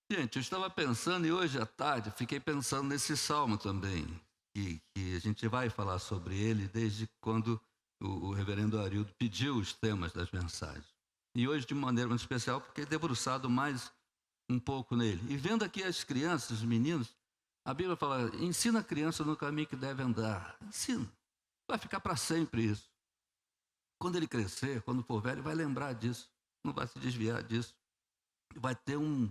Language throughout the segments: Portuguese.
Gente, eu estava pensando, e hoje à tarde fiquei pensando nesse salmo também, que a gente vai falar sobre ele desde quando o reverendo Arildo pediu os temas das mensagens. E hoje, de maneira muito especial, fiquei debruçado mais um pouco nele. E vendo aqui as crianças, os meninos, a Bíblia fala: ensina a criança no caminho que deve andar. Ensina. Vai ficar para sempre isso. Quando ele crescer, quando for velho, vai lembrar disso, não vai se desviar disso. Vai ter um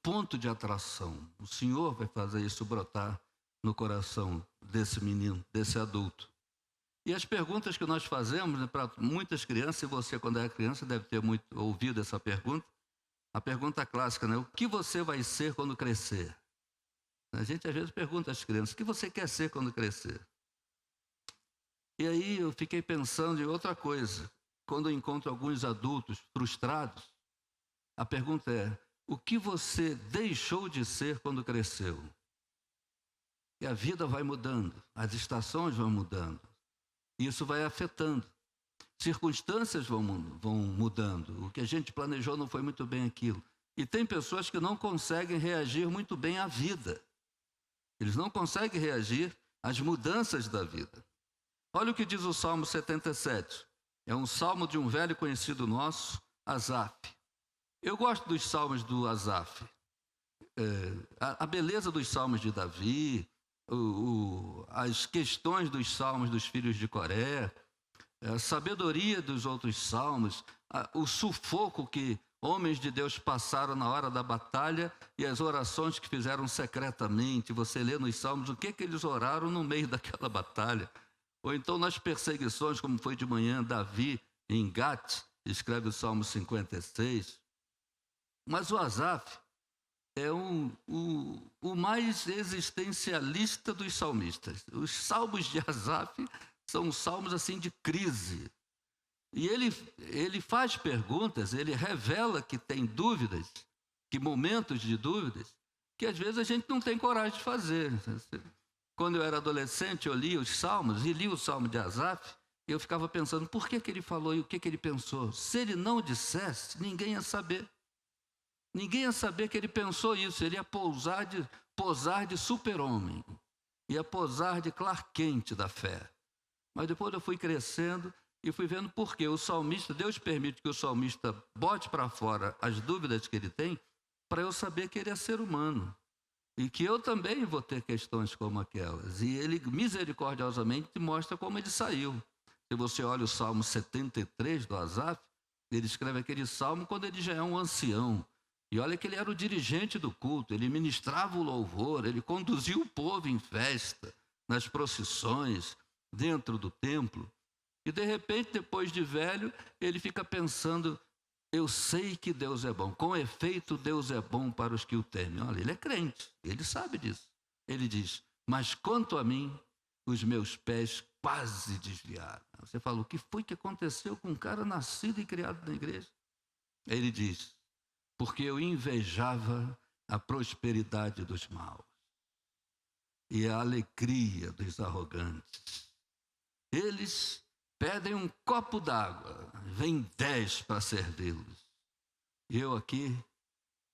ponto de atração. O Senhor vai fazer isso brotar no coração desse menino, desse adulto. E as perguntas que nós fazemos, né, para muitas crianças, e você, quando era criança, deve ter muito ouvido essa pergunta, a pergunta clássica, né? O que você vai ser quando crescer? A gente às vezes pergunta às crianças: o que você quer ser quando crescer? E aí eu fiquei pensando em outra coisa. Quando eu encontro alguns adultos frustrados, a pergunta é: o que você deixou de ser quando cresceu? E a vida vai mudando, as estações vão mudando, isso vai afetando. Circunstâncias vão mudando, o que a gente planejou não foi muito bem aquilo. E tem pessoas que não conseguem reagir muito bem à vida, eles não conseguem reagir às mudanças da vida. Olha o que diz o Salmo 77, é um salmo de um velho conhecido nosso, Asaf. Eu gosto dos salmos do Asaf. A beleza dos salmos de Davi, as questões dos salmos dos filhos de Coré, a sabedoria dos outros salmos, o sufoco que homens de Deus passaram na hora da batalha e as orações que fizeram secretamente. Você lê nos salmos o que eles oraram no meio daquela batalha. Ou então nas perseguições, como foi de manhã, Davi em Gat, escreve o Salmo 56. Mas o Asaf é o mais existencialista dos salmistas. Os salmos de Asaf são salmos assim de crise. E ele faz perguntas, ele revela que tem dúvidas, que momentos de dúvidas, que às vezes a gente não tem coragem de fazer. Quando eu era adolescente, eu li os salmos e li o salmo de Asaf, e eu ficava pensando, por que ele falou e o que ele pensou? Se ele não dissesse, ninguém ia saber. Ninguém ia saber que ele pensou isso, ele ia posar de super-homem, ia posar de Clark Kent da fé. Mas depois eu fui crescendo e fui vendo por quê. O salmista, Deus permite que o salmista bote para fora as dúvidas que ele tem, para eu saber que ele é ser humano. E que eu também vou ter questões como aquelas. E ele misericordiosamente mostra como ele saiu. Se você olha o Salmo 73 do Asaf, ele escreve aquele salmo quando ele já é um ancião. E olha que ele era o dirigente do culto, ele ministrava o louvor, ele conduzia o povo em festa, nas procissões, dentro do templo. E de repente, depois de velho, ele fica pensando: eu sei que Deus é bom. Com efeito, Deus é bom para os que o temem. Olha, ele é crente, ele sabe disso. Ele diz: mas quanto a mim, os meus pés quase desviaram. Você fala: o que foi que aconteceu com um cara nascido e criado na igreja? Ele diz: porque eu invejava a prosperidade dos maus e a alegria dos arrogantes. Eles pedem um copo d'água, vem 10 para servi-los. E eu aqui,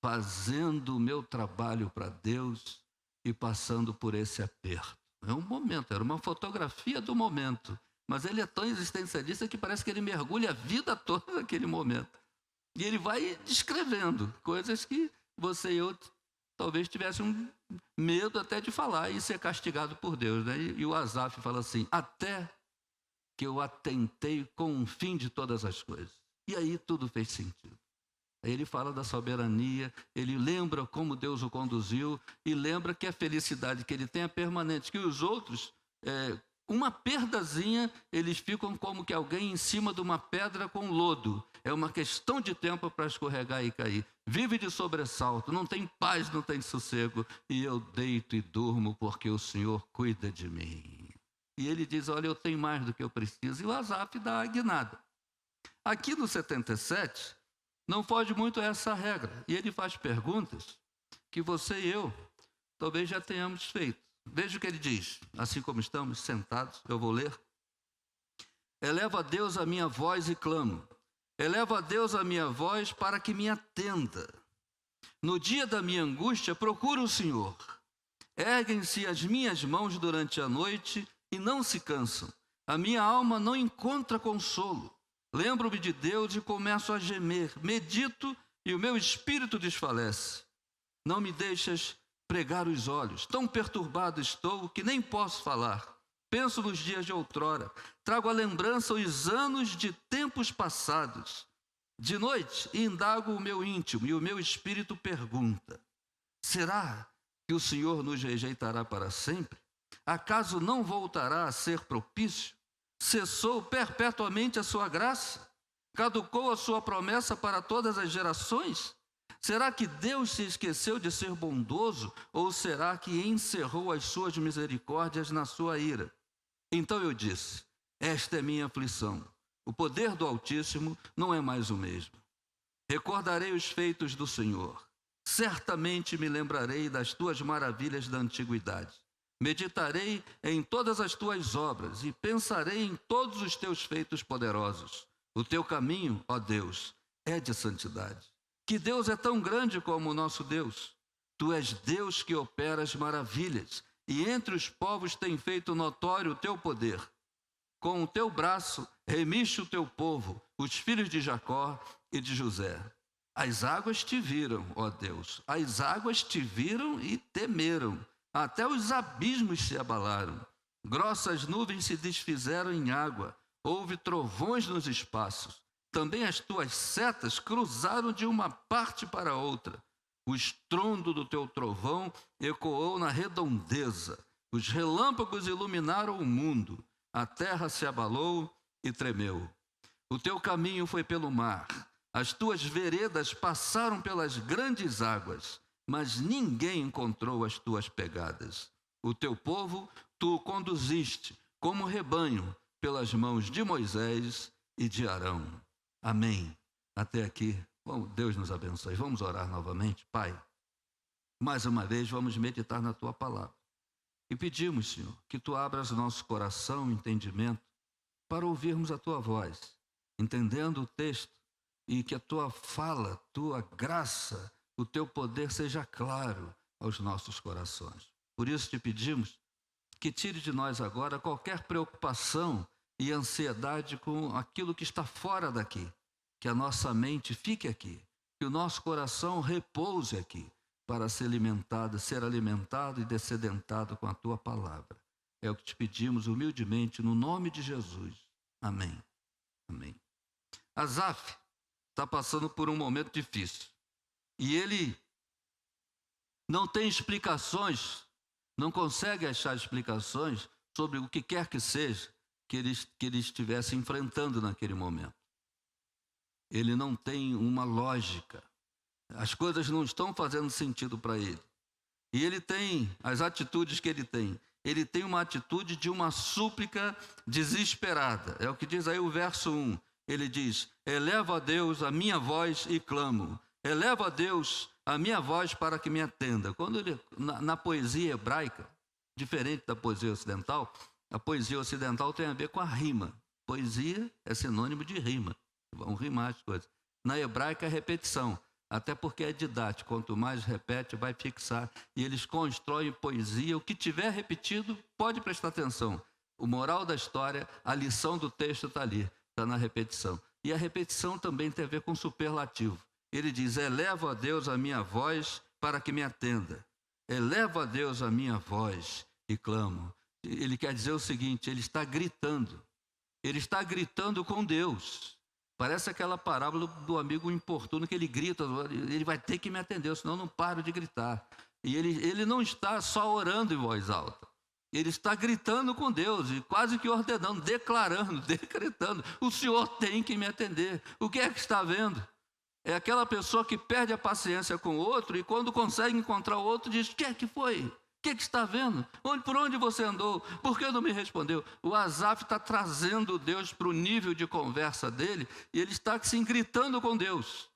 fazendo o meu trabalho para Deus e passando por esse aperto. É um momento, era uma fotografia do momento. Mas ele é tão existencialista que parece que ele mergulha a vida toda naquele momento. E ele vai descrevendo coisas que você e eu talvez tivessem um medo até de falar e ser castigado por Deus, né? E o Asaf fala assim: até que eu atentei com o fim de todas as coisas. E aí tudo fez sentido. Aí ele fala da soberania, ele lembra como Deus o conduziu e lembra que a felicidade que ele tem é permanente, que os outros, uma perdazinha, eles ficam como que alguém em cima de uma pedra com lodo. É uma questão de tempo para escorregar e cair. Vive de sobressalto, não tem paz, não tem sossego, e eu deito e durmo porque o Senhor cuida de mim. E ele diz: olha, eu tenho mais do que eu preciso. E o Asaf dá a guinada. Aqui no 77, não foge muito a essa regra. E ele faz perguntas que você e eu talvez já tenhamos feito. Veja o que ele diz, assim como estamos sentados, eu vou ler. Elevo a Deus a minha voz e clamo. Elevo a Deus a minha voz para que me atenda. No dia da minha angústia, procuro o Senhor. Erguem-se as minhas mãos durante a noite e não se cansam. A minha alma não encontra consolo. Lembro-me de Deus e começo a gemer. Medito e o meu espírito desfalece. Não me deixas pregar os olhos. Tão perturbado estou que nem posso falar. Penso nos dias de outrora. Trago à lembrança os anos de tempos passados. De noite indago o meu íntimo e o meu espírito pergunta: será que o Senhor nos rejeitará para sempre? Acaso não voltará a ser propício? Cessou perpetuamente a sua graça? Caducou a sua promessa para todas as gerações? Será que Deus se esqueceu de ser bondoso, ou será que encerrou as suas misericórdias na sua ira? Então eu disse: esta é minha aflição. O poder do Altíssimo não é mais o mesmo. Recordarei os feitos do Senhor. Certamente me lembrarei das tuas maravilhas da antiguidade. Meditarei em todas as tuas obras e pensarei em todos os teus feitos poderosos. O teu caminho, ó Deus, é de santidade. Que Deus é tão grande como o nosso Deus? Tu és Deus que operas maravilhas, e entre os povos tem feito notório o teu poder. Com o teu braço remiste o teu povo, os filhos de Jacó e de José. As águas te viram, ó Deus, as águas te viram e temeram, até os abismos se abalaram. Grossas nuvens se desfizeram em água, houve trovões nos espaços. Também as tuas setas cruzaram de uma parte para outra. O estrondo do teu trovão ecoou na redondeza. Os relâmpagos iluminaram o mundo. A terra se abalou e tremeu. O teu caminho foi pelo mar. As tuas veredas passaram pelas grandes águas, mas ninguém encontrou as tuas pegadas. O teu povo tu o conduziste como rebanho pelas mãos de Moisés e de Arão. Amém. Até aqui. Bom, Deus nos abençoe. Vamos orar novamente. Pai, mais uma vez vamos meditar na tua palavra. E pedimos, Senhor, que tu abras nosso coração, entendimento, para ouvirmos a tua voz, entendendo o texto, e que a tua fala, tua graça, o teu poder seja claro aos nossos corações. Por isso te pedimos que tire de nós agora qualquer preocupação e ansiedade com aquilo que está fora daqui, que a nossa mente fique aqui, que o nosso coração repouse aqui, para ser alimentado e descedentado com a tua palavra. É o que te pedimos humildemente, no nome de Jesus. Amém. Amém. Asaf está passando por um momento difícil. E ele não tem explicações, não consegue achar explicações sobre o que quer que seja que ele estivesse enfrentando naquele momento. Ele não tem uma lógica. As coisas não estão fazendo sentido para ele. E ele tem as atitudes que ele tem. Ele tem uma atitude de uma súplica desesperada. É o que diz aí o verso 1. Ele diz: eleva a Deus a minha voz e clamo. Eleva a Deus a minha voz para que me atenda. Quando ele, na poesia hebraica, diferente da poesia ocidental, a poesia ocidental tem a ver com a rima. Poesia é sinônimo de rima. Vão rimar as coisas. Na hebraica é repetição. Até porque é didático, quanto mais repete, vai fixar. E eles constroem poesia, o que tiver repetido, pode prestar atenção. O moral da história, a lição do texto está ali, está na repetição. E a repetição também tem a ver com superlativo. Ele diz: eleva a Deus a minha voz para que me atenda. Eleva a Deus a minha voz e clamo. Ele quer dizer o seguinte, ele está gritando. Ele está gritando com Deus. Parece aquela parábola do amigo importuno que ele grita, ele vai ter que me atender, senão eu não paro de gritar. E ele não está só orando em voz alta. Ele está gritando com Deus e quase que ordenando, declarando, decretando: o Senhor tem que me atender. O que é que está vendo? É aquela pessoa que perde a paciência com o outro e quando consegue encontrar o outro diz: o que é que foi? O que é que está vendo? Por onde você andou? Por que não me respondeu? O Asaf está trazendo Deus para o nível de conversa dele e ele está assim gritando com Deus.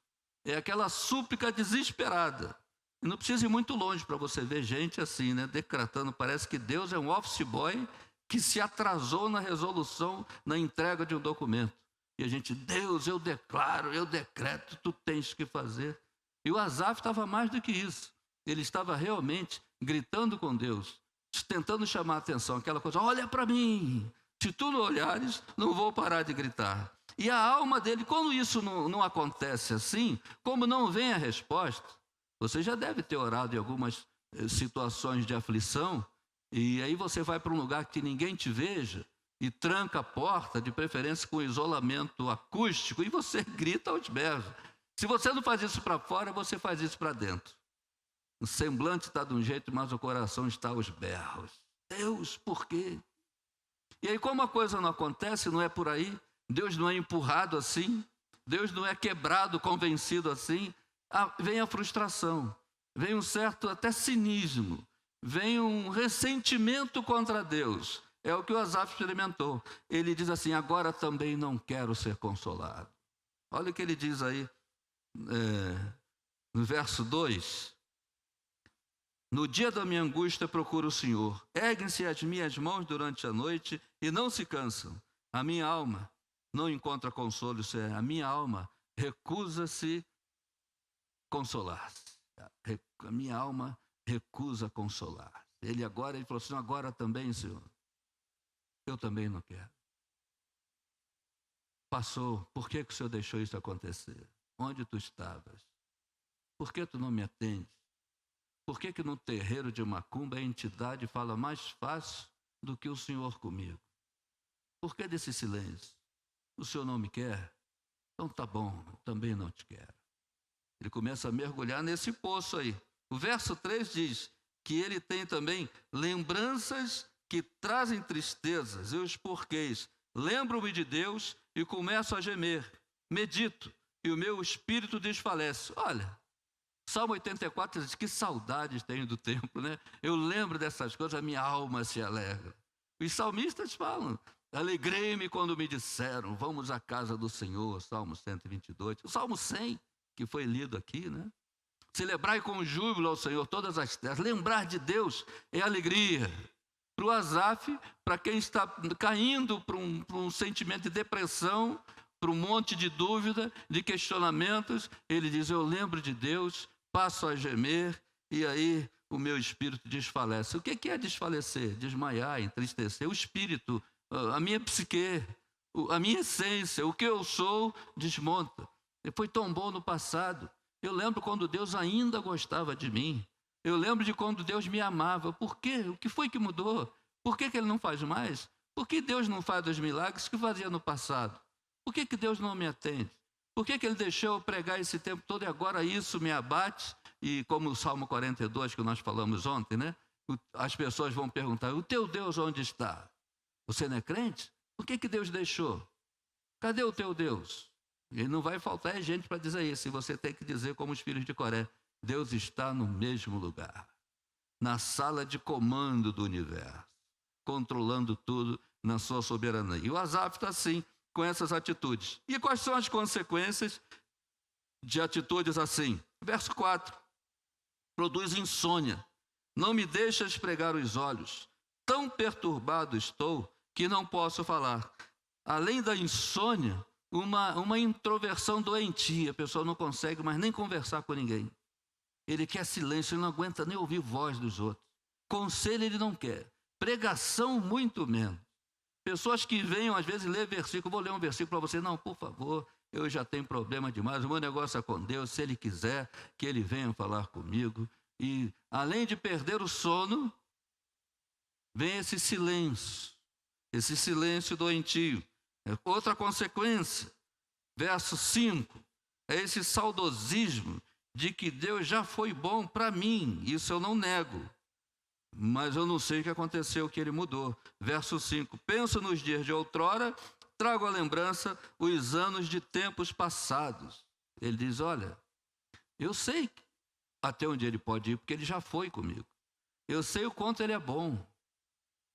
É aquela súplica desesperada. E não precisa ir muito longe para você ver gente assim, né? Decretando. Parece que Deus é um office boy que se atrasou na resolução, na entrega de um documento. E a gente: Deus, eu declaro, eu decreto, tu tens que fazer. E o Asaf estava mais do que isso. Ele estava realmente gritando com Deus, tentando chamar a atenção, aquela coisa, olha para mim, se tu não olhares, não vou parar de gritar. E a alma dele, quando isso não acontece assim, como não vem a resposta, você já deve ter orado em algumas situações de aflição, e aí você vai para um lugar que ninguém te veja, e tranca a porta, de preferência com isolamento acústico, e você grita aos berros. Se você não faz isso para fora, você faz isso para dentro. O semblante está de um jeito, mas o coração está aos berros. Deus, por quê? E aí, como a coisa não acontece, não é por aí, Deus não é empurrado assim, Deus não é quebrado, convencido assim, vem a frustração, vem um certo até cinismo, vem um ressentimento contra Deus. É o que o Asaf experimentou. Ele diz assim, agora também não quero ser consolado. Olha o que ele diz aí, no verso 2. No dia da minha angústia procuro o Senhor. Erguem-se as minhas mãos durante a noite e não se cansam. A minha alma não encontra consolo, isso é, a minha alma recusa-se consolar-se. A minha alma recusa consolar. Ele falou assim, agora também, Senhor, eu também não quero. Passou, por que o Senhor deixou isso acontecer? Onde tu estavas? Por que tu não me atendes? Por que no terreiro de macumba a entidade fala mais fácil do que o Senhor comigo? Por que desse silêncio? O Senhor não me quer? Então tá bom, também não te quero. Ele começa a mergulhar nesse poço aí. O verso 3 diz que ele tem também lembranças que trazem tristezas e os porquês. Lembro-me de Deus e começo a gemer. Medito e o meu espírito desfalece. Olha, Salmo 84 diz, que saudades tenho do templo, né? Eu lembro dessas coisas, a minha alma se alegra. Os salmistas falam, alegrei-me quando me disseram, vamos à casa do Senhor, Salmo 122. O Salmo 100, que foi lido aqui, né? Celebrai com júbilo ao Senhor todas as terras. Lembrar de Deus é alegria. Para o Asaf, para quem está caindo para um sentimento de depressão, para um monte de dúvida, de questionamentos, ele diz, eu lembro de Deus, passo a gemer e aí o meu espírito desfalece. O que é desfalecer? Desmaiar, entristecer. O espírito, a minha psique, a minha essência, o que eu sou, desmonta. E foi tão bom no passado. Eu lembro quando Deus ainda gostava de mim. Eu lembro de quando Deus me amava. Por quê? O que foi que mudou? Por que Ele não faz mais? Por que Deus não faz os milagres que fazia no passado? Por que Deus não me atende? Por que Ele deixou eu pregar esse tempo todo e agora isso me abate? E como o Salmo 42 que nós falamos ontem, né? As pessoas vão perguntar, o teu Deus onde está? Você não é crente? Por que Deus deixou? Cadê o teu Deus? E não vai faltar gente para dizer isso. E você tem que dizer como os filhos de Coré, Deus está no mesmo lugar, na sala de comando do universo, controlando tudo na sua soberania. E o Asaf está assim, com essas atitudes. E quais são as consequências de atitudes assim? Verso 4. Produz insônia. Não me deixas pregar os olhos. Tão perturbado estou que não posso falar. Além da insônia, uma introversão doentia. A pessoa não consegue mais nem conversar com ninguém. Ele quer silêncio, ele não aguenta nem ouvir voz dos outros. Conselho ele não quer. Pregação muito menos. Pessoas que venham às vezes ler versículo, vou ler um versículo para você, não, por favor, eu já tenho problema demais, o meu negócio é com Deus, se Ele quiser, que Ele venha falar comigo. E além de perder o sono, vem esse silêncio doentio. Outra consequência, verso 5, é esse saudosismo de que Deus já foi bom para mim, isso eu não nego. Mas eu não sei o que aconteceu, que ele mudou. Verso 5, penso nos dias de outrora, trago à lembrança os anos de tempos passados. Ele diz, olha, eu sei até onde ele pode ir, porque ele já foi comigo. Eu sei o quanto ele é bom.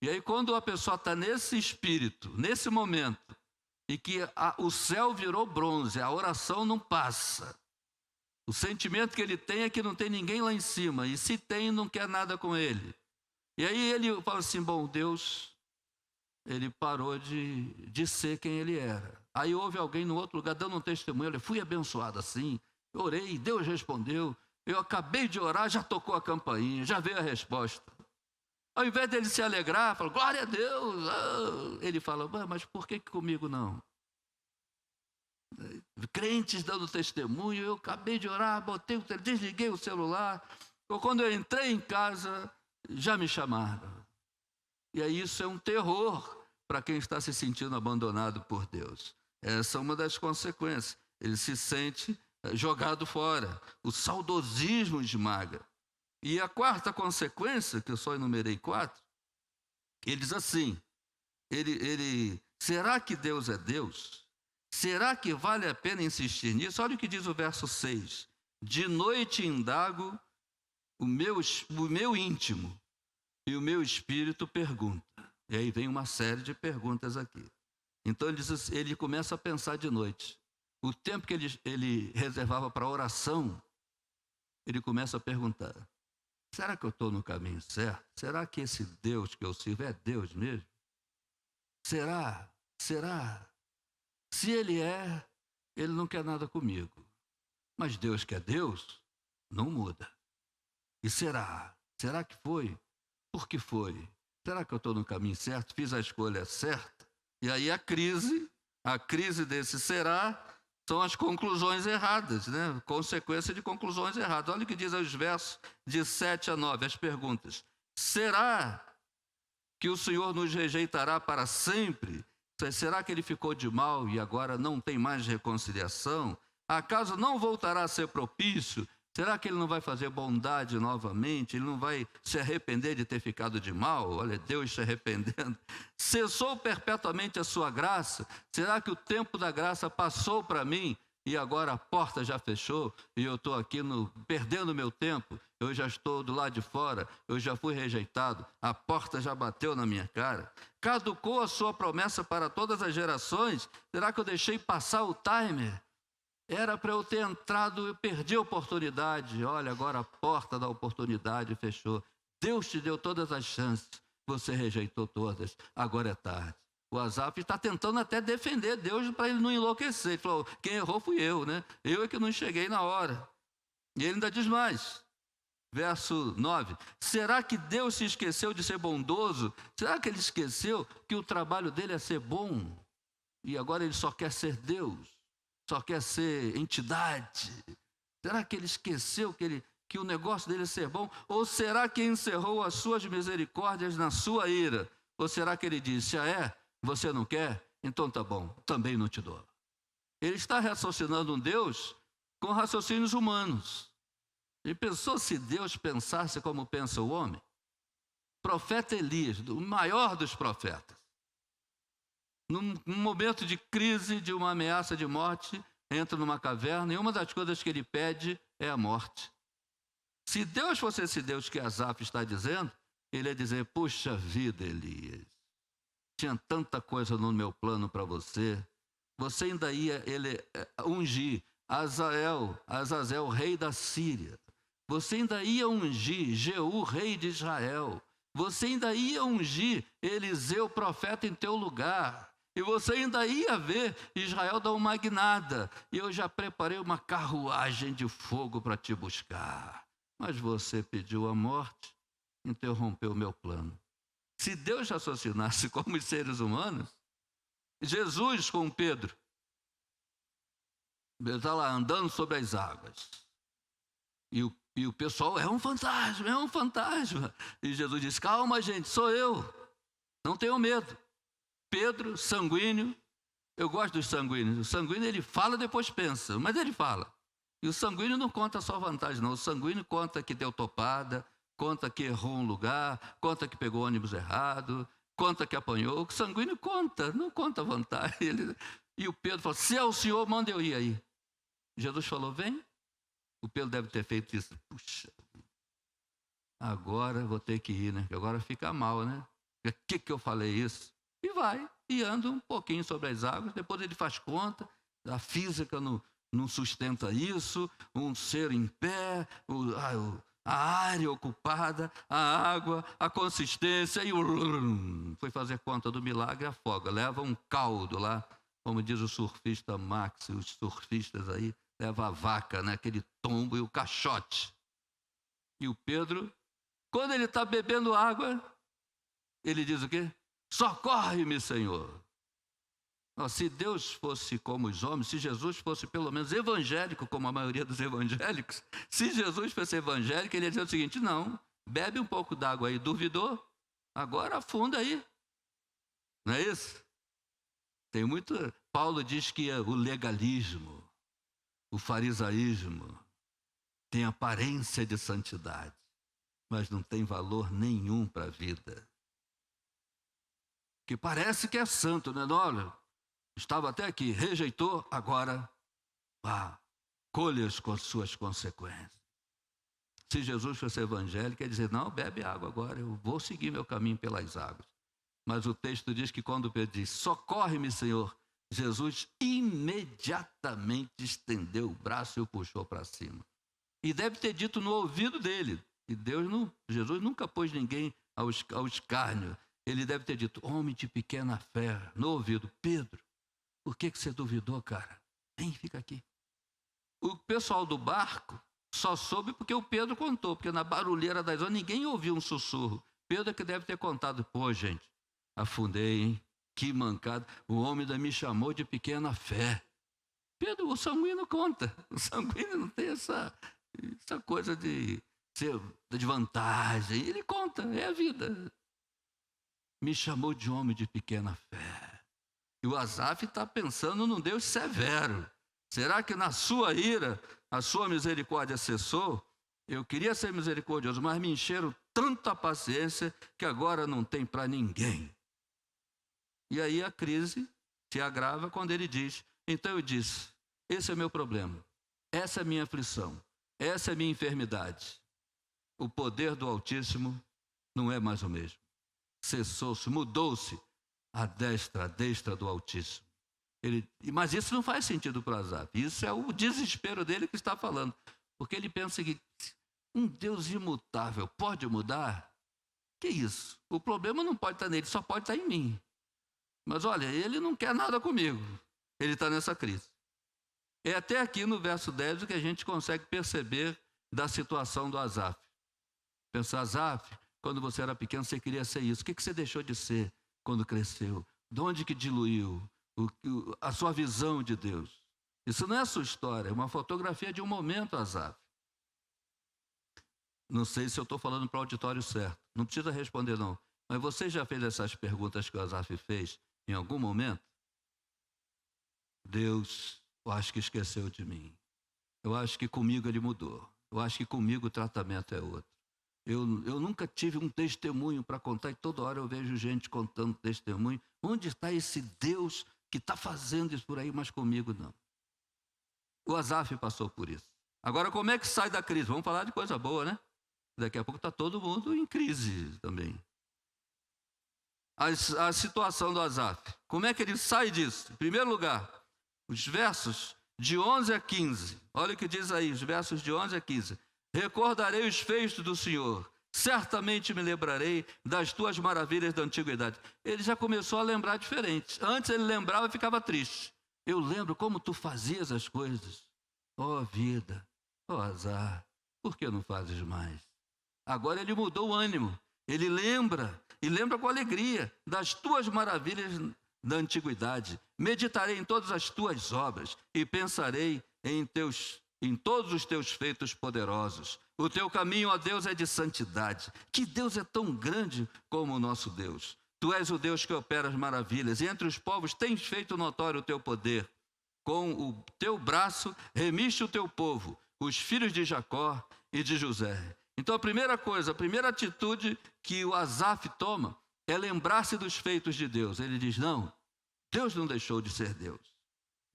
E aí quando a pessoa está nesse espírito, nesse momento, e que o céu virou bronze, a oração não passa. O sentimento que ele tem é que não tem ninguém lá em cima, e se tem, não quer nada com ele. E aí ele fala assim, bom, Deus, ele parou de ser quem ele era. Aí houve alguém no outro lugar dando um testemunho, olha, fui abençoado assim, orei, Deus respondeu. Eu acabei de orar, já tocou a campainha, já veio a resposta. Ao invés dele se alegrar, falou, glória a Deus. Ele fala, mas por que comigo não? Crentes dando testemunho, eu acabei de orar, desliguei o celular. Quando eu entrei em casa, já me chamaram. E aí isso é um terror para quem está se sentindo abandonado por Deus. Essa é uma das consequências. Ele se sente jogado fora. O saudosismo esmaga. E a quarta consequência, que eu só enumerei 4, ele diz assim, será que Deus é Deus? Será que vale a pena insistir nisso? Olha o que diz o verso 6. De noite indago o meu íntimo e o meu espírito pergunta. E aí vem uma série de perguntas aqui. Então ele começa a pensar de noite. O tempo que ele reservava para oração, ele começa a perguntar, será que eu estou no caminho certo? Será que esse Deus que eu sirvo é Deus mesmo? Será? Se ele é, ele não quer nada comigo. Mas Deus que é Deus, não muda. E será? Será que foi? Por que foi? Será que eu estou no caminho certo? Fiz a escolha certa? E aí a crise desse será, são as conclusões erradas, né? Consequência de conclusões erradas. Olha o que diz os versos de 7 a 9, as perguntas. Será que o Senhor nos rejeitará para sempre? Será que ele ficou de mal e agora não tem mais reconciliação? Acaso não voltará a ser propício? Será que ele não vai fazer bondade novamente? Ele não vai se arrepender de ter ficado de mal? Olha, Deus se arrependendo. Cessou perpetuamente a sua graça? Será que o tempo da graça passou para mim e agora a porta já fechou e eu estou aqui perdendo meu tempo? Eu já estou do lado de fora, eu já fui rejeitado, a porta já bateu na minha cara. Caducou a sua promessa para todas as gerações? Será que eu deixei passar o timer? Era para eu ter entrado, eu perdi a oportunidade. Olha, agora a porta da oportunidade fechou. Deus te deu todas as chances, você rejeitou todas, agora é tarde. O Asaf está tentando até defender Deus para ele não enlouquecer. Ele falou, quem errou fui eu, né? Eu é que não cheguei na hora. E ele ainda diz mais. Verso 9, será que Deus se esqueceu de ser bondoso? Será que ele esqueceu que o trabalho dele é ser bom? E agora ele só quer ser Deus? Só quer ser entidade? Será que ele esqueceu que o negócio dele é ser bom? Ou será que encerrou as suas misericórdias na sua ira? Ou será que ele disse, você não quer? Então tá bom, também não te dou. Ele está raciocinando um Deus com raciocínios humanos. Ele pensou se Deus pensasse como pensa o homem? Profeta Elias, o maior dos profetas. Num momento de crise, de uma ameaça de morte, entra numa caverna e uma das coisas que ele pede é a morte. Se Deus fosse esse Deus que Asaf está dizendo, ele ia dizer, puxa vida, Elias, tinha tanta coisa no meu plano para você, você ainda ia ungir Azazel, rei da Síria, você ainda ia ungir Jeú, rei de Israel, você ainda ia ungir Eliseu, profeta, em teu lugar. E você ainda ia ver Israel dar uma guinada. E eu já preparei uma carruagem de fogo para te buscar. Mas você pediu a morte, interrompeu o meu plano. Se Deus raciocinasse como os seres humanos, Jesus com Pedro, ele está lá andando sobre as águas. E o pessoal, é um fantasma. E Jesus disse, calma gente, sou eu. Não tenham medo. Pedro, sanguíneo, eu gosto dos sanguíneos. O sanguíneo ele fala, depois pensa, mas ele fala. E o sanguíneo não conta só vantagem, não. O sanguíneo conta que deu topada, conta que errou um lugar, conta que pegou o ônibus errado, conta que apanhou. O sanguíneo conta, não conta vantagem. E o Pedro falou, se é o Senhor, manda eu ir aí. Jesus falou, vem. O Pedro deve ter feito isso. Puxa, agora vou ter que ir, né? Agora fica mal, né? Por que eu falei isso? E vai, e anda um pouquinho sobre as águas, depois ele faz conta, a física não sustenta isso, um ser em pé, a área ocupada, a água, a consistência, e foi fazer conta do milagre, afoga, leva um caldo lá, como diz o surfista Max, os surfistas aí, leva a vaca, né? Aquele tombo e o caixote. E o Pedro, quando ele está bebendo água, ele diz o quê? Socorre-me, Senhor. Se Deus fosse como os homens, se Jesus fosse pelo menos evangélico, como a maioria dos evangélicos, se Jesus fosse evangélico, ele ia dizer o seguinte: não, bebe um pouco d'água aí, duvidou? Agora afunda aí. Não é isso? Tem muito. Paulo diz que o legalismo, o farisaísmo, tem aparência de santidade, mas não tem valor nenhum para a vida. Que parece que é santo, né? Olha, estava até aqui, rejeitou, agora colhe as suas consequências. Se Jesus fosse evangélico, ele ia dizer: não, bebe água agora, eu vou seguir meu caminho pelas águas. Mas o texto diz que quando Pedro diz: socorre-me, Senhor, Jesus imediatamente estendeu o braço e o puxou para cima. E deve ter dito no ouvido dele, e Jesus nunca pôs ninguém ao escárnio. Ele deve ter dito: homem de pequena fé, no ouvido: Pedro, por que você duvidou, cara? Vem, fica aqui. O pessoal do barco só soube porque o Pedro contou, porque na barulheira das ondas ninguém ouviu um sussurro. Pedro é que deve ter contado: pô, gente, afundei, hein? Que mancada. O homem me chamou de pequena fé. Pedro, o sanguíneo conta. O sanguíneo não tem essa coisa de vantagem. Ele conta, é a vida. Me chamou de homem de pequena fé. E o Asaf está pensando num Deus severo. Será que na sua ira a sua misericórdia cessou? Eu queria ser misericordioso, mas me encheram tanta paciência que agora não tem para ninguém. E aí a crise se agrava quando ele diz: então eu disse, esse é o meu problema, essa é a minha aflição, essa é a minha enfermidade. O poder do Altíssimo não é mais o mesmo. Cessou-se, mudou-se a destra do Altíssimo. Mas isso não faz sentido para Asaf. Isso é o desespero dele que está falando. Porque ele pensa que um Deus imutável pode mudar? Que isso? O problema não pode estar nele, só pode estar em mim. Mas olha, ele não quer nada comigo. Ele está nessa crise. É até aqui no verso 10 que a gente consegue perceber da situação do Asaf. Pensa: Asaf, quando você era pequeno você queria ser isso. O que você deixou de ser quando cresceu? De onde que diluiu a sua visão de Deus? Isso não é a sua história, é uma fotografia de um momento, Asaf. Não sei se eu estou falando para o auditório certo. Não precisa responder, não. Mas você já fez essas perguntas que o Asaf fez em algum momento? Deus, eu acho que esqueceu de mim. Eu acho que comigo ele mudou. Eu acho que comigo o tratamento é outro. Eu nunca tive um testemunho para contar e toda hora eu vejo gente contando testemunho. Onde está esse Deus que está fazendo isso por aí, mas comigo não? O Asaf passou por isso. Agora, como é que sai da crise? Vamos falar de coisa boa, né? Daqui a pouco está todo mundo em crise também. A situação do Asaf. Como é que ele sai disso? Em primeiro lugar, os versos de 11 a 15. Olha o que diz aí, os versos de 11 a 15. Recordarei os feitos do Senhor. Certamente me lembrarei das tuas maravilhas da antiguidade. Ele já começou a lembrar diferente. Antes ele lembrava e ficava triste. Eu lembro como tu fazias as coisas. Ó vida, ó azar, por que não fazes mais? Agora ele mudou o ânimo. Ele lembra, e lembra com alegria, das tuas maravilhas da antiguidade. Meditarei em todas as tuas obras e pensarei em todos os teus feitos poderosos. O teu caminho, ó Deus, é de santidade. Que Deus é tão grande como o nosso Deus. Tu és o Deus que opera as maravilhas, e entre os povos tens feito notório o teu poder. Com o teu braço remiste o teu povo, os filhos de Jacó e de José. Então a primeira coisa, a primeira atitude que o Asaf toma é lembrar-se dos feitos de Deus. Ele diz: não, Deus não deixou de ser Deus.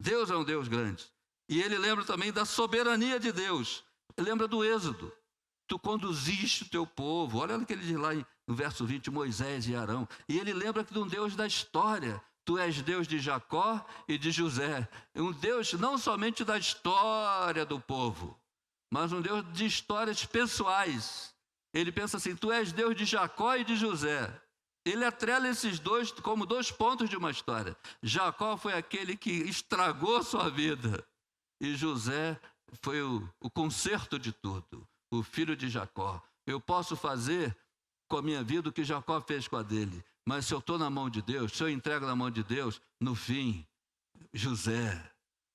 Deus é um Deus grande. E ele lembra também da soberania de Deus. Ele lembra do Êxodo. Tu conduziste o teu povo. Olha o que ele diz lá no verso 20, Moisés e Arão. E ele lembra que de um Deus da história. Tu és Deus de Jacó e de José. Um Deus não somente da história do povo, mas um Deus de histórias pessoais. Ele pensa assim: tu és Deus de Jacó e de José. Ele atrela esses dois como dois pontos de uma história. Jacó foi aquele que estragou sua vida. E José foi o conserto de tudo, o filho de Jacó. Eu posso fazer com a minha vida o que Jacó fez com a dele, mas se eu estou na mão de Deus, se eu entrego na mão de Deus, no fim, José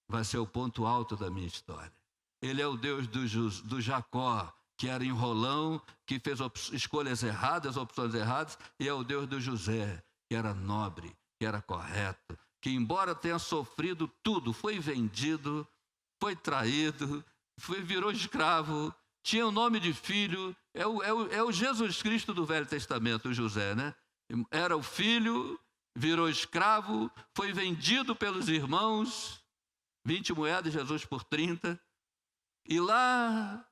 vai ser o ponto alto da minha história. Ele é o Deus do Jacó, que era enrolão, que fez escolhas erradas, opções erradas, e é o Deus do José, que era nobre, que era correto, que embora tenha sofrido tudo, foi vendido, foi traído, virou escravo, tinha o nome de filho, é o Jesus Cristo do Velho Testamento, o José, né? Era o filho, virou escravo, foi vendido pelos irmãos, 20 moedas, Jesus por 30, e lá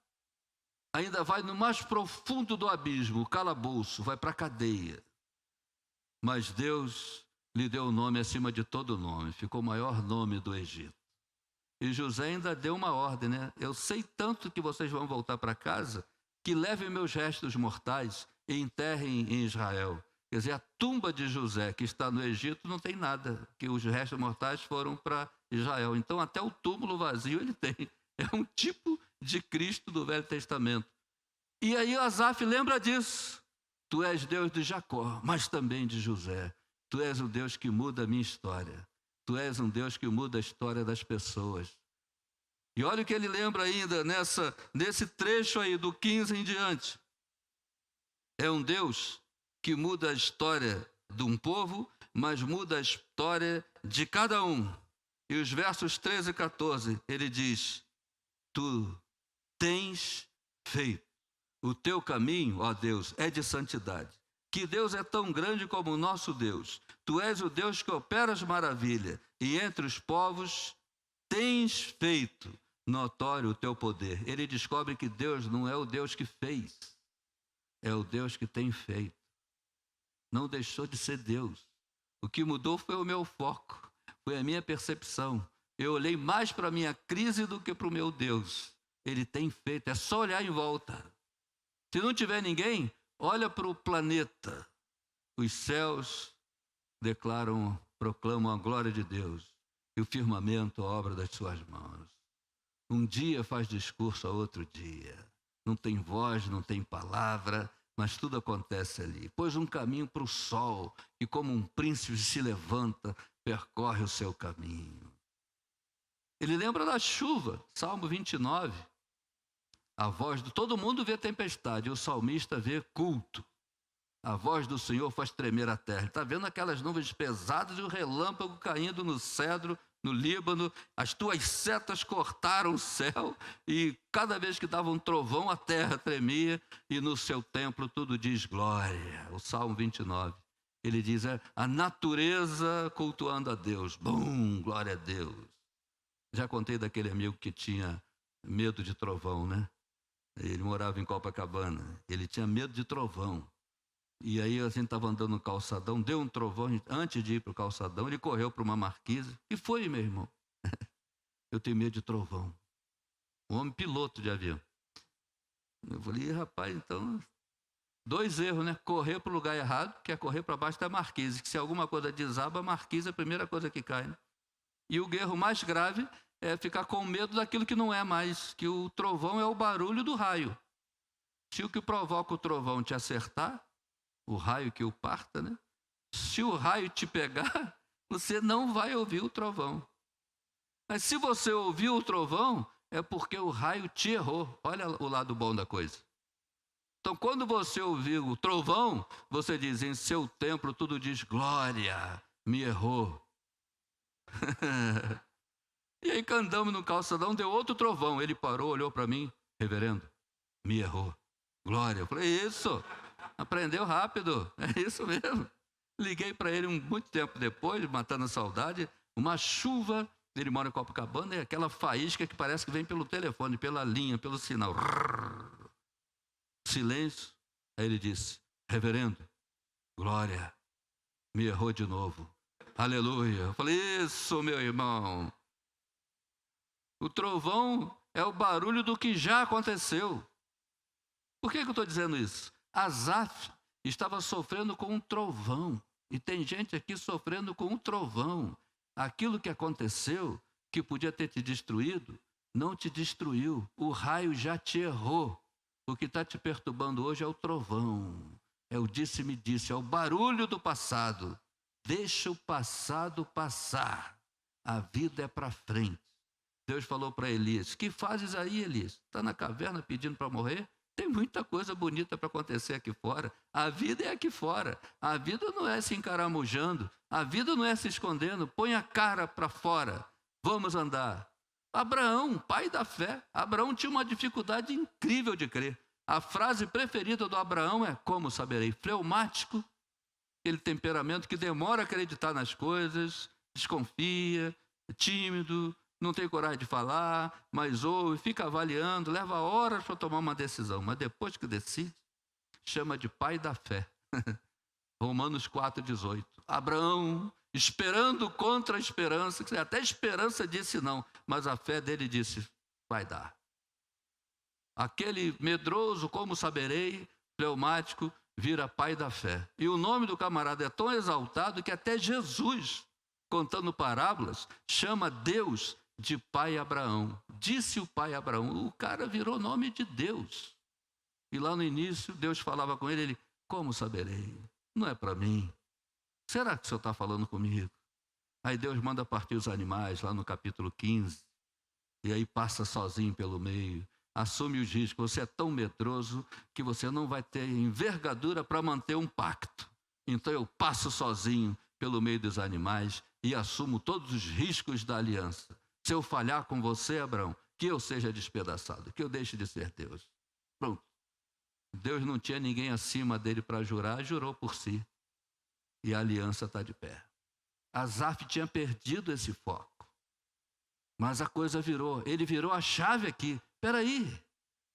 ainda vai no mais profundo do abismo, o calabouço, vai para a cadeia. Mas Deus lhe deu o nome acima de todo nome, ficou o maior nome do Egito. E José ainda deu uma ordem, né? Eu sei tanto que vocês vão voltar para casa, que levem meus restos mortais e enterrem em Israel. Quer dizer, a tumba de José, que está no Egito, não tem nada, que os restos mortais foram para Israel. Então, até o túmulo vazio ele tem. É um tipo de Cristo do Velho Testamento. E aí Asaf lembra disso. Tu és Deus de Jacó, mas também de José. Tu és o Deus que muda a minha história. Tu és um Deus que muda a história das pessoas. E olha o que ele lembra ainda nesse trecho aí, do 15 em diante. É um Deus que muda a história de um povo, mas muda a história de cada um. E os versos 13 e 14, ele diz: Tu tens feito. O teu caminho, ó Deus, é de santidade. Que Deus é tão grande como o nosso Deus. Tu és o Deus que opera as maravilhas, e entre os povos tens feito notório o teu poder. Ele descobre que Deus não é o Deus que fez, é o Deus que tem feito. Não deixou de ser Deus. O que mudou foi o meu foco, foi a minha percepção. Eu olhei mais para a minha crise do que para o meu Deus. Ele tem feito, é só olhar em volta. Se não tiver ninguém, olha para o planeta. Os céus proclamam a glória de Deus, e o firmamento a obra das suas mãos. Um dia faz discurso a outro dia. Não tem voz, não tem palavra, mas tudo acontece ali. Pôs um caminho para o sol, e como um príncipe se levanta, percorre o seu caminho. Ele lembra da chuva, Salmo 29. A voz de todo mundo vê tempestade, e o salmista vê culto. A voz do Senhor faz tremer a terra. Está vendo aquelas nuvens pesadas e o relâmpago caindo no cedro, no Líbano. As tuas setas cortaram o céu, e cada vez que dava um trovão, a terra tremia, e no seu templo tudo diz glória. O Salmo 29. Ele diz, a natureza cultuando a Deus. Bum, glória a Deus. Já contei daquele amigo que tinha medo de trovão, né? Ele morava em Copacabana. Ele tinha medo de trovão. E aí a gente estava andando no calçadão, deu um trovão, antes de ir para o calçadão, ele correu para uma marquise. E foi, meu irmão. Eu tenho medo de trovão. Um homem piloto de avião. Eu falei, rapaz, então... 2 erros, né? Correr para o lugar errado, que é correr para baixo da marquise. Que se alguma coisa desaba, a marquise é a primeira coisa que cai, né? E o erro mais grave é ficar com medo daquilo que não é mais. Que o trovão é o barulho do raio. Se o que provoca o trovão te acertar, o raio que o parta, né? Se o raio te pegar, você não vai ouvir o trovão. Mas se você ouviu o trovão, é porque o raio te errou. Olha o lado bom da coisa. Então, quando você ouviu o trovão, você diz, em seu templo tudo diz, glória, me errou. E aí, quando andamos no calçadão, deu outro trovão. Ele parou, olhou para mim, reverendo, me errou. Glória. Eu falei, isso. Aprendeu rápido, é isso mesmo. Liguei para ele muito tempo depois, matando a saudade, uma chuva, ele mora em Copacabana, e aquela faísca que parece que vem pelo telefone, pela linha, pelo sinal. Silêncio. Aí ele disse, reverendo, glória, me errou de novo. Aleluia. Eu falei, isso, meu irmão. O trovão é o barulho do que já aconteceu. Por que eu estou dizendo isso? Asaf estava sofrendo com um trovão. E tem gente aqui sofrendo com um trovão. Aquilo que aconteceu que podia ter te destruído, não te destruiu. O raio já te errou. O que está te perturbando hoje é o trovão, é o disse-me-disse, é o barulho do passado. Deixa o passado passar. A vida é para frente. Deus falou para Elias: que fazes aí, Elias? Está na caverna pedindo para morrer? Tem muita coisa bonita para acontecer aqui fora. A vida é aqui fora. A vida não é se encaramujando. A vida não é se escondendo. Põe a cara para fora. Vamos andar. Abraão, pai da fé. Abraão tinha uma dificuldade incrível de crer. A frase preferida do Abraão é: como saberei? Fleumático, aquele temperamento que demora a acreditar nas coisas, desconfia, tímido, não tem coragem de falar, mas ouve, fica avaliando, leva horas para tomar uma decisão, mas depois que decide, chama de pai da fé. Romanos 4,18. Abraão, esperando contra a esperança, até a esperança disse não, mas a fé dele disse: vai dar. Aquele medroso, como saberei, fleumático, vira pai da fé. E o nome do camarada é tão exaltado que até Jesus, contando parábolas, chama Deus de pai Abraão. Disse o pai Abraão. O cara virou nome de Deus. E lá no início, Deus falava com ele, como saberei? Não é para mim. Será que o senhor está falando comigo? Aí Deus manda partir os animais, lá no capítulo 15. E aí passa sozinho pelo meio. Assume os riscos. Você é tão medroso que você não vai ter envergadura para manter um pacto. Então eu passo sozinho pelo meio dos animais e assumo todos os riscos da aliança. Se eu falhar com você, Abraão, que eu seja despedaçado, que eu deixe de ser Deus. Pronto. Deus não tinha ninguém acima dele para jurar, jurou por si. E a aliança está de pé. Asaf tinha perdido esse foco. Mas a coisa virou. Ele virou a chave aqui. Espera aí,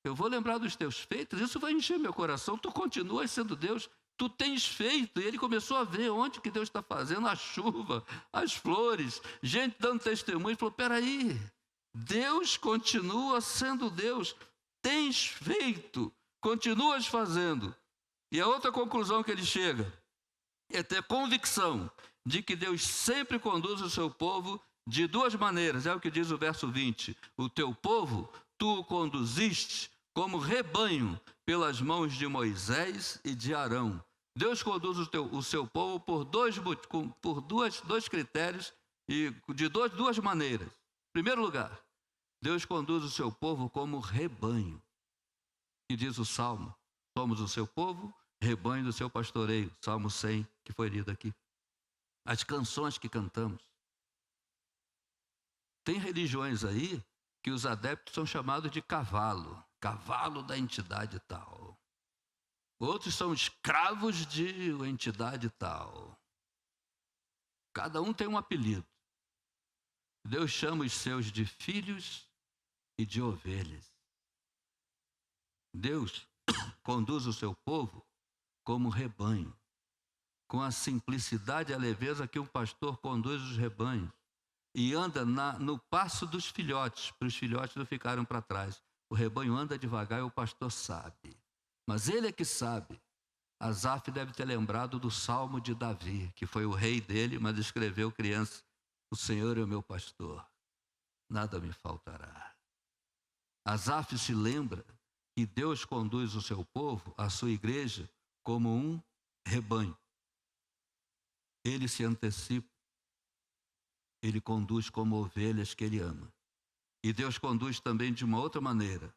eu vou lembrar dos teus feitos, isso vai encher meu coração, tu continuas sendo Deus, tu tens feito. E ele começou a ver onde que Deus está fazendo a chuva, as flores, gente dando testemunho, e falou: espera aí, Deus continua sendo Deus, tens feito, continuas fazendo. E a outra conclusão que ele chega é ter convicção de que Deus sempre conduz o seu povo de duas maneiras. É o que diz o verso 20, o teu povo tu o conduziste como rebanho pelas mãos de Moisés e de Arão. Deus conduz o seu povo por dois critérios e de duas maneiras. Em primeiro lugar, Deus conduz o seu povo como rebanho. E diz o Salmo: somos o seu povo, rebanho do seu pastoreio. Salmo 100, que foi lido aqui. As canções que cantamos. Tem religiões aí que os adeptos são chamados de cavalo da entidade tal. Outros são escravos de entidade tal. Cada um tem um apelido. Deus chama os seus de filhos e de ovelhas. Deus conduz o seu povo como rebanho, com a simplicidade e a leveza que um pastor conduz os rebanhos. E anda no passo dos filhotes, para os filhotes não ficarem para trás. O rebanho anda devagar e o pastor sabe. Mas ele é que sabe. Asaf deve ter lembrado do Salmo de Davi, que foi o rei dele, mas escreveu criança: o Senhor é o meu pastor, nada me faltará. Asaf se lembra que Deus conduz o seu povo, a sua igreja, como um rebanho. Ele se antecipa. Ele conduz como ovelhas que ele ama. E Deus conduz também de uma outra maneira,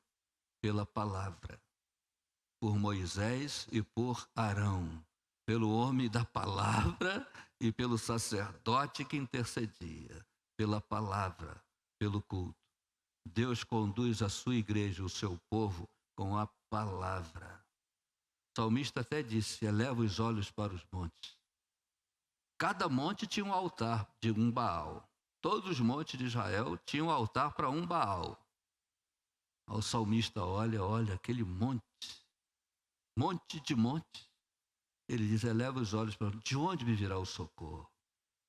pela palavra, por Moisés e por Arão, pelo homem da palavra e pelo sacerdote que intercedia, pela palavra, pelo culto. Deus conduz a sua igreja, o seu povo, com a palavra. O salmista até disse: eleva os olhos para os montes. Cada monte tinha um altar de um Baal. Todos os montes de Israel tinham um altar para um Baal. O salmista olha aquele monte de monte. Ele diz: eleva os olhos para de onde me virá o socorro?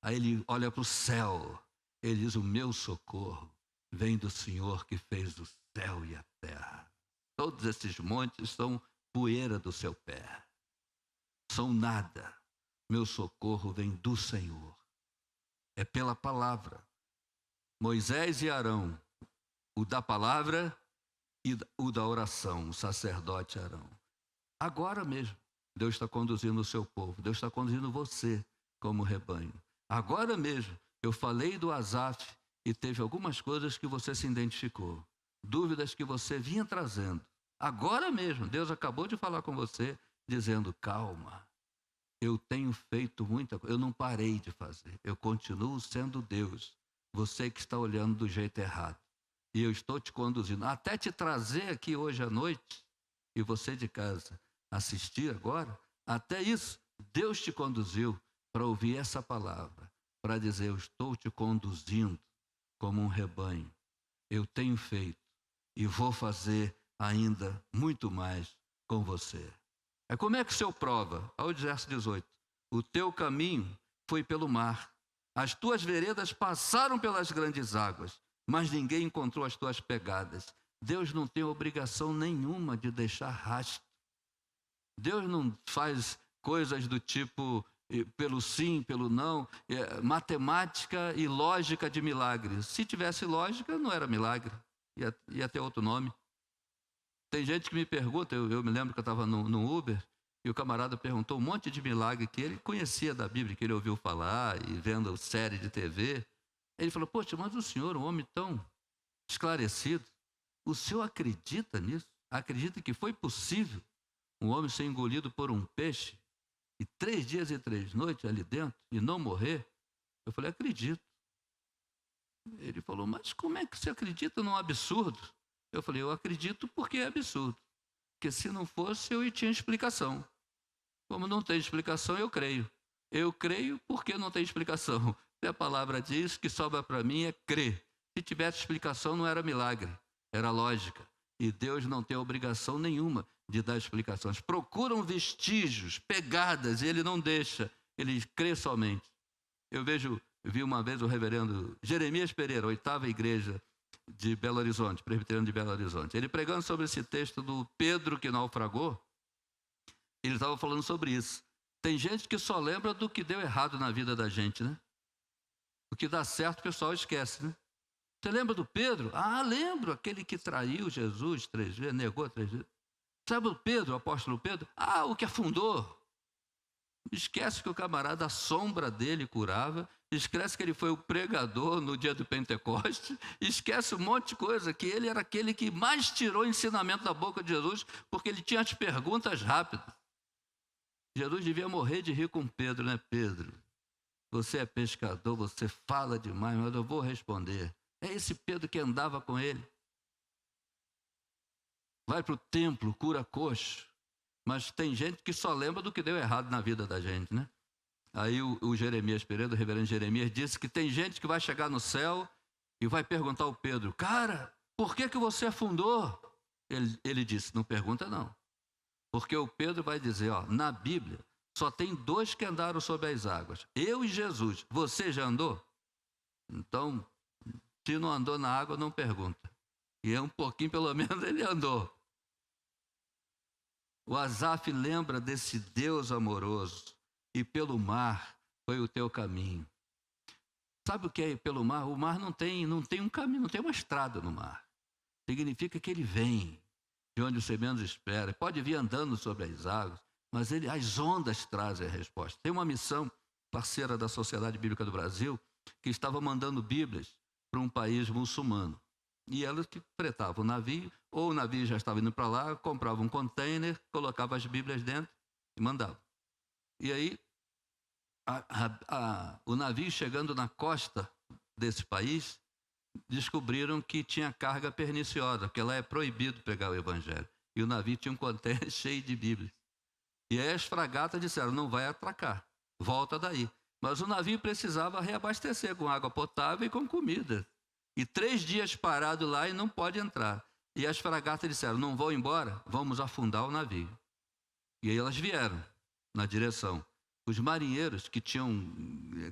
Aí ele olha para o céu. Ele diz: o meu socorro vem do Senhor que fez o céu e a terra. Todos esses montes são poeira do seu pé. São nada. Meu socorro vem do Senhor. É pela palavra. Moisés e Arão, o da palavra e o da oração, o sacerdote Arão. Agora mesmo, Deus está conduzindo o seu povo, Deus está conduzindo você como rebanho. Agora mesmo, eu falei do Asaf e teve algumas coisas que você se identificou, dúvidas que você vinha trazendo. Agora mesmo, Deus acabou de falar com você, dizendo, calma, eu tenho feito muita coisa, eu não parei de fazer, eu continuo sendo Deus, você que está olhando do jeito errado. E eu estou te conduzindo, até te trazer aqui hoje à noite, e você de casa assistir agora, até isso, Deus te conduziu para ouvir essa palavra, para dizer, eu estou te conduzindo como um rebanho. Eu tenho feito e vou fazer ainda muito mais com você. Como é que o Senhor prova? Ao verso 18, o teu caminho foi pelo mar, as tuas veredas passaram pelas grandes águas, mas ninguém encontrou as tuas pegadas. Deus não tem obrigação nenhuma de deixar rastro. Deus não faz coisas do tipo pelo sim, pelo não, matemática e lógica de milagre. Se tivesse lógica, não era milagre, ia ter outro nome. Tem gente que me pergunta, eu me lembro que eu estava no Uber, e o camarada perguntou um monte de milagre que ele conhecia da Bíblia, que ele ouviu falar, e vendo série de TV. Ele falou, poxa, mas o senhor, um homem tão esclarecido, o senhor acredita nisso? Acredita que foi possível um homem ser engolido por um peixe e 3 dias e 3 noites ali dentro e não morrer? Eu falei, acredito. Ele falou, mas como é que você acredita num absurdo? Eu falei, eu acredito porque é absurdo. Porque se não fosse, eu tinha explicação. Como não tem explicação, eu creio. Eu creio porque não tem explicação. Se a palavra diz que sobra para mim é crer. Se tivesse explicação, não era milagre, era lógica. E Deus não tem obrigação nenhuma de dar explicações. Procuram vestígios, pegadas, e Ele não deixa. Ele crê somente. Eu vi uma vez o reverendo Jeremias Pereira, 8ª igreja de Belo Horizonte, presbiteriano de Belo Horizonte. Ele pregando sobre esse texto do Pedro que naufragou, ele estava falando sobre isso. Tem gente que só lembra do que deu errado na vida da gente, né? O que dá certo o pessoal esquece, né? Você lembra do Pedro? Ah, lembro, aquele que traiu Jesus 3 vezes, negou 3 vezes. Sabe o Pedro, o apóstolo Pedro? Ah, o que afundou. Esquece que o camarada, a sombra dele curava, esquece que ele foi o pregador no dia do Pentecoste, esquece um monte de coisa, que ele era aquele que mais tirou ensinamento da boca de Jesus, porque ele tinha as perguntas rápidas. Jesus devia morrer de rir com Pedro, né? Pedro, você é pescador, você fala demais, mas eu vou responder. É esse Pedro que andava com ele. Vai para o templo, cura coxo. Mas tem gente que só lembra do que deu errado na vida da gente, né? Aí o Jeremias Pereira, o reverendo Jeremias, disse que tem gente que vai chegar no céu e vai perguntar ao Pedro, cara, por que você afundou? Ele disse, não pergunta não. Porque o Pedro vai dizer, ó, na Bíblia, só tem 2 que andaram sobre as águas, eu e Jesus. Você já andou? Então, se não andou na água, não pergunta. E um pouquinho, pelo menos, ele andou. O Asaf lembra desse Deus amoroso, e pelo mar foi o teu caminho. Sabe o que é pelo mar? O mar não tem um caminho, não tem uma estrada no mar. Significa que ele vem de onde você menos espera. Pode vir andando sobre as águas, mas as ondas trazem a resposta. Tem uma missão parceira da Sociedade Bíblica do Brasil que estava mandando Bíblias para um país muçulmano. E elas que fretavam o navio, ou o navio já estava indo para lá, comprava um container, colocava as Bíblias dentro e mandava. E aí, o navio chegando na costa desse país, descobriram que tinha carga perniciosa, porque lá é proibido pegar o evangelho. E o navio tinha um container cheio de Bíblias. E aí as fragatas disseram, não vai atracar, volta daí. Mas o navio precisava reabastecer com água potável e com comida. E 3 dias parado lá e não pode entrar. E as fragatas disseram, não vão embora, vamos afundar o navio. E aí elas vieram na direção. Os marinheiros que tinham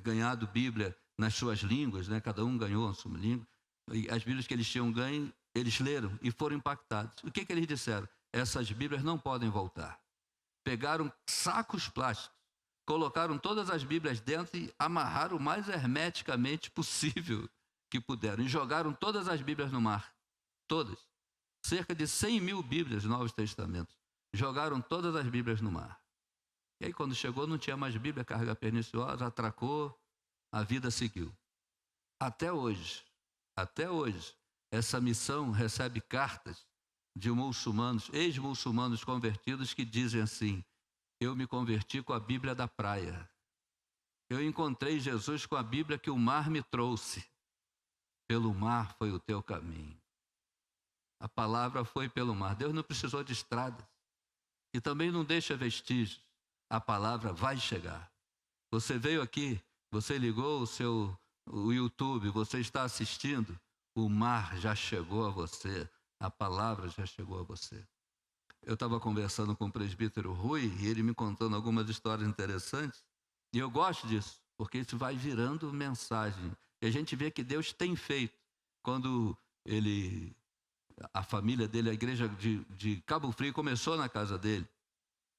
ganhado Bíblia nas suas línguas, né? Cada um ganhou a sua língua, e as Bíblias que eles tinham ganho, eles leram e foram impactados. O que eles disseram? Essas Bíblias não podem voltar. Pegaram sacos plásticos, colocaram todas as Bíblias dentro e amarraram o mais hermeticamente possível. que puderam e jogaram todas as Bíblias no mar. Todas. Cerca de 100 mil Bíblias, Novos Testamentos. Jogaram todas as Bíblias no mar. E aí, quando chegou, não tinha mais Bíblia, carga perniciosa, atracou, a vida seguiu. Até hoje, essa missão recebe cartas de muçulmanos, ex-muçulmanos convertidos, que dizem assim: eu me converti com a Bíblia da praia. Eu encontrei Jesus com a Bíblia que o mar me trouxe. Pelo mar foi o teu caminho. A palavra foi pelo mar. Deus não precisou de estradas. E também não deixa vestígios. A palavra vai chegar. Você veio aqui, você ligou o YouTube, você está assistindo, o mar já chegou a você, a palavra já chegou a você. Eu estava conversando com o presbítero Rui e ele me contando algumas histórias interessantes, e eu gosto disso, porque isso vai virando mensagem. E a gente vê que Deus tem feito. Quando a família dele, a igreja de Cabo Frio, começou na casa dele.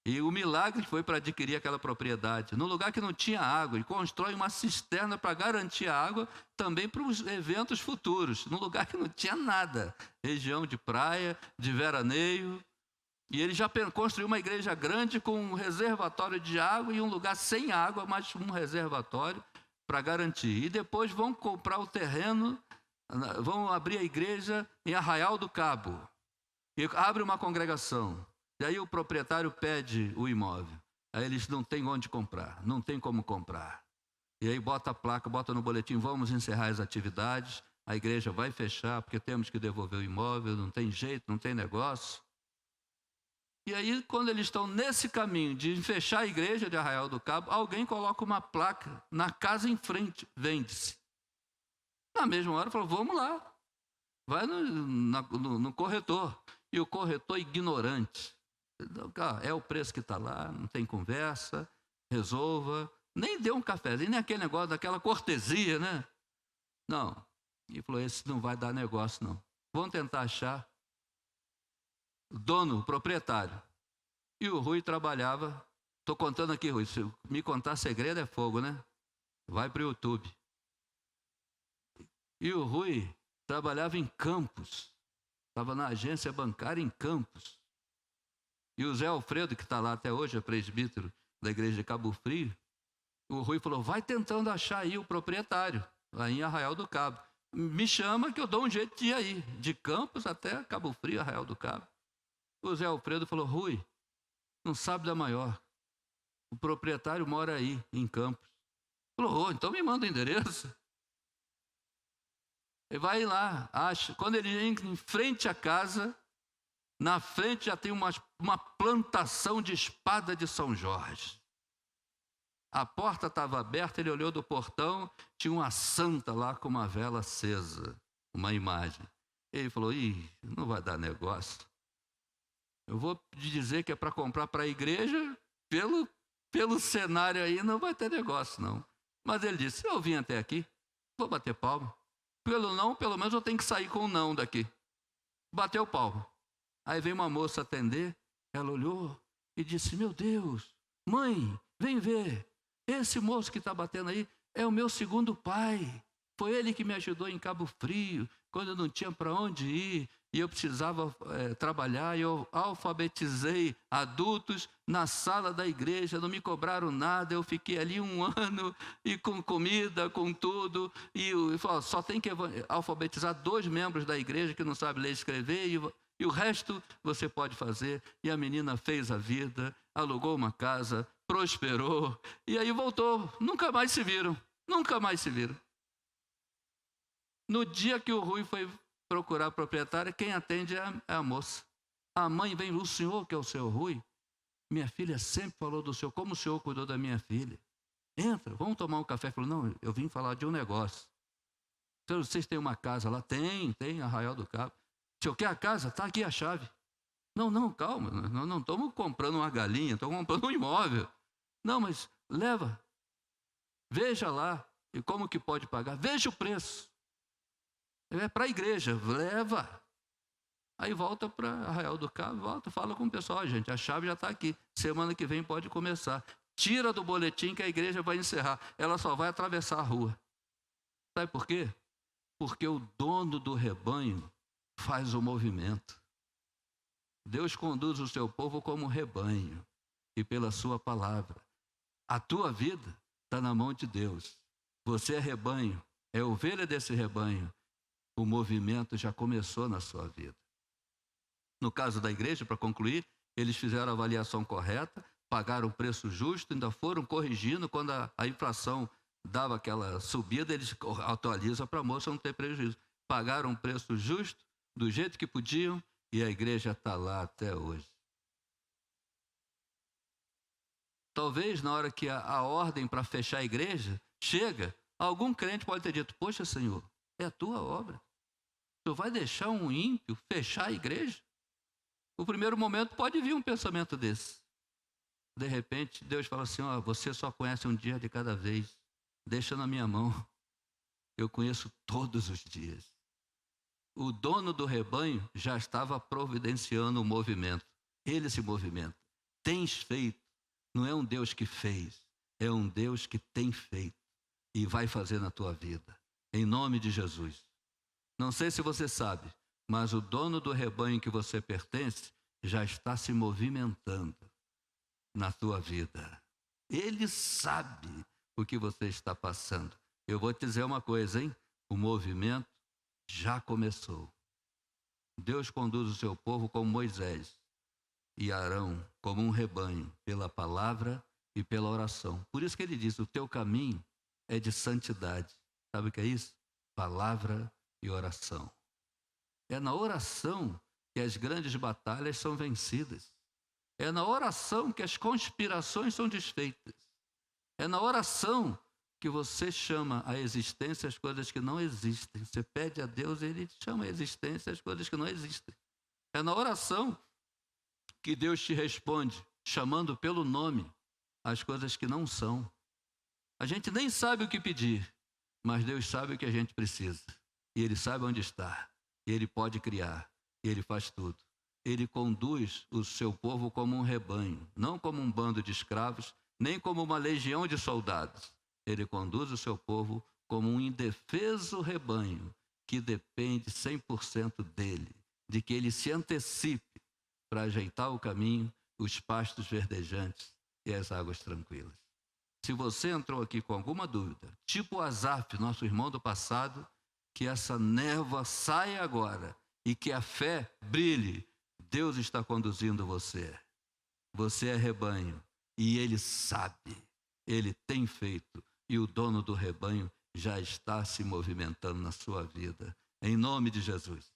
E o milagre foi para adquirir aquela propriedade. No lugar que não tinha água, ele constrói uma cisterna para garantir a água também para os eventos futuros. No lugar que não tinha nada. Região de praia, de veraneio. E ele já construiu uma igreja grande com um reservatório de água e um lugar sem água, mas um reservatório para garantir. E depois vão comprar o terreno, vão abrir a igreja em Arraial do Cabo. E abre uma congregação. E aí o proprietário pede o imóvel. Aí eles não têm onde comprar, não tem como comprar. E aí bota a placa, bota no boletim: vamos encerrar as atividades, a igreja vai fechar porque temos que devolver o imóvel, não tem jeito, não tem negócio. E aí, quando eles estão nesse caminho de fechar a igreja de Arraial do Cabo, alguém coloca uma placa na casa em frente: vende-se. Na mesma hora falou: vamos lá, vai no corretor. E o corretor ignorante: é o preço que está lá, não tem conversa, resolva. Nem deu um cafezinho, nem aquele negócio, daquela cortesia, né? Não. E falou: esse não vai dar negócio, não. Vamos tentar achar o dono, o proprietário. E o Rui trabalhava. Estou contando aqui, Rui, se me contar segredo é fogo, né? Vai para o YouTube. E o Rui trabalhava em Campos. Estava na agência bancária em Campos. E o Zé Alfredo, que está lá até hoje, é presbítero da igreja de Cabo Frio, o Rui falou: vai tentando achar aí o proprietário, lá em Arraial do Cabo. Me chama que eu dou um jeito de ir aí, de Campos até Cabo Frio, Arraial do Cabo. O Zé Alfredo falou: Rui, não sabe da maior. O proprietário mora aí, em Campos. Falou: então me manda o endereço. Ele vai lá, acha. Quando ele entra em frente à casa, na frente já tem uma plantação de espada de São Jorge. A porta estava aberta, ele olhou do portão, tinha uma santa lá com uma vela acesa, uma imagem. Ele falou: não vai dar negócio. Eu vou te dizer que é para comprar para a igreja, pelo cenário aí não vai ter negócio, não. Mas ele disse: eu vim até aqui, vou bater palma. Pelo não, pelo menos eu tenho que sair com um não daqui. Bateu palma. Aí veio uma moça atender, ela olhou e disse: meu Deus, mãe, vem ver. Esse moço que está batendo aí é o meu segundo pai. Foi ele que me ajudou em Cabo Frio, quando eu não tinha para onde ir e eu precisava trabalhar. Eu alfabetizei adultos na sala da igreja, não me cobraram nada. Eu fiquei ali 1 ano e com comida, com tudo. E eu falei: só tem que alfabetizar 2 membros da igreja que não sabem ler e escrever e o resto você pode fazer. E a menina fez a vida, alugou uma casa, prosperou e aí voltou. Nunca mais se viram. No dia que o Rui foi procurar a proprietária, quem atende é a moça. A mãe vem: o senhor que é o seu Rui? Minha filha sempre falou do senhor, como o senhor cuidou da minha filha. Entra, vamos tomar um café. Falou: não, eu vim falar de um negócio. Então, vocês têm uma casa lá? Tem, Arraial do Cabo. O senhor quer a casa? Está aqui a chave. Não, calma, nós não estamos comprando uma galinha, estamos comprando um imóvel. Não, mas leva, veja lá, e como que pode pagar? Veja o preço. É para a igreja, leva. Aí volta para Arraial do Cabo, fala com o pessoal: gente, a chave já está aqui, semana que vem pode começar. Tira do boletim que a igreja vai encerrar, ela só vai atravessar a rua. Sabe por quê? Porque o dono do rebanho faz o movimento. Deus conduz o seu povo como rebanho e pela sua palavra. A tua vida está na mão de Deus. Você é rebanho, é ovelha desse rebanho. O movimento já começou na sua vida. No caso da igreja, para concluir, eles fizeram a avaliação correta, pagaram o preço justo, ainda foram corrigindo quando a inflação dava aquela subida, eles atualizam para a moça não ter prejuízo. Pagaram um preço justo, do jeito que podiam, e a igreja está lá até hoje. Talvez na hora que a ordem para fechar a igreja chega, algum crente pode ter dito: poxa, Senhor, é a tua obra. Tu vai deixar um ímpio fechar a igreja? No primeiro momento pode vir um pensamento desse. De repente, Deus fala assim: ó, você só conhece um dia de cada vez. Deixa na minha mão. Eu conheço todos os dias. O dono do rebanho já estava providenciando o movimento. Ele se movimenta. Tens feito. Não é um Deus que fez. É um Deus que tem feito. E vai fazer na tua vida. Em nome de Jesus. Não sei se você sabe, mas o dono do rebanho que você pertence já está se movimentando na tua vida. Ele sabe o que você está passando. Eu vou te dizer uma coisa, hein? O movimento já começou. Deus conduz o seu povo como Moisés e Arão, como um rebanho, pela palavra e pela oração. Por isso que ele diz: o teu caminho é de santidade. Sabe o que é isso? Palavra e oração. É na oração que as grandes batalhas são vencidas. É na oração que as conspirações são desfeitas. É na oração que você chama a existência as coisas que não existem. Você pede a Deus e Ele chama a existência as coisas que não existem. É na oração que Deus te responde, chamando pelo nome as coisas que não são. A gente nem sabe o que pedir, mas Deus sabe o que a gente precisa. E Ele sabe onde está. E Ele pode criar. E Ele faz tudo. Ele conduz o seu povo como um rebanho, não como um bando de escravos, nem como uma legião de soldados. Ele conduz o seu povo como um indefeso rebanho que depende 100% dele, de que ele se antecipe para ajeitar o caminho, os pastos verdejantes e as águas tranquilas. Se você entrou aqui com alguma dúvida, tipo Asaf, nosso irmão do passado, que essa névoa saia agora e que a fé brilhe. Deus está conduzindo você. Você é rebanho e Ele sabe. Ele tem feito e o dono do rebanho já está se movimentando na sua vida. Em nome de Jesus.